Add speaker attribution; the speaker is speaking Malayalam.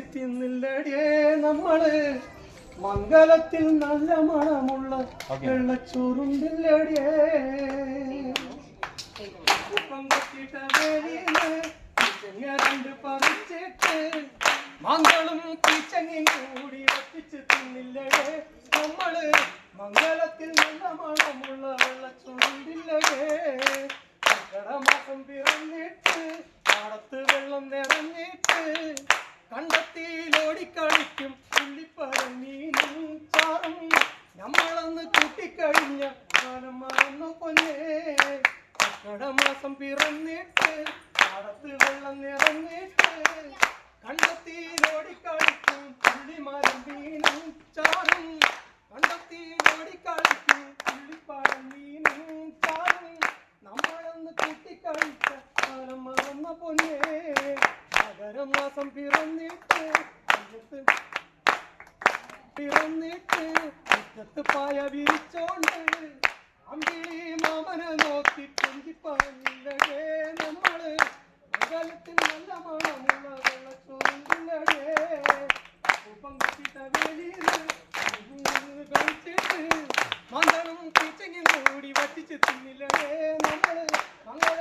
Speaker 1: തിന്നില്ലടിയേ നമ്മള് മംഗലത്തിൽ നല്ല മണമുള്ള വെള്ളച്ചോറുണ്ടില്ലടിയേ രണ്ട് പറിച്ചിട്ട് മംഗളും കിച്ചങ്ങി കൂടി വറ്റിച്ച് തിന്നില്ലടേ നമ്മള് മംഗലത്തിൽ നല്ല മണമുള്ള വെള്ളച്ചോറുണ്ടില്ലടേ മാസം പിറന്നിട്ട് പാടത്ത് വെള്ളം നിറഞ്ഞിട്ട് കണ്ടത്തിയിലോടിക്കളിക്കും പുള്ളിപ്പരമീനും ചാറും നമ്മളന്ന് കൂട്ടിക്കഴിഞ്ഞ കാലം മറന്നു പൊന്നേ കടമാസം പിറന്നിട്ട് പാടത്ത് വെള്ളം നിറഞ്ഞിട്ട് കണ്ടത്തിയിലോടിക്കളിക്കും പുള്ളിമരമീനും ചാറും കണ്ടത്തിയിലോടിക്കളിക്കും പുള്ളിപ്പരമീനും ചാറും നമ്മളൊന്ന് കൂട്ടിക്കഴിച്ച കാലം മറന്ന പൊന്നേ മകരമാസം പിറന്നിട്ട് മുറ്റത്ത് പായ വിരിച്ചോണ്ട് അമ്പിളി മാമനെ നോക്കി കൊഞ്ചിപ്പറഞ്ഞില്ലടേ നമ്മള് മംഗലത്തിൽ നല്ല മണമുള്ള വെള്ളച്ചോറില്ലടേ ഉപ്പം കുത്തിട്ട വേലിയിൽ കഴിച്ചിട്ട് മന്ദളും കിച്ചങ്ങി കൂടി വറ്റിച്ച് തിന്നില്ലടേ നമ്മള് മംഗള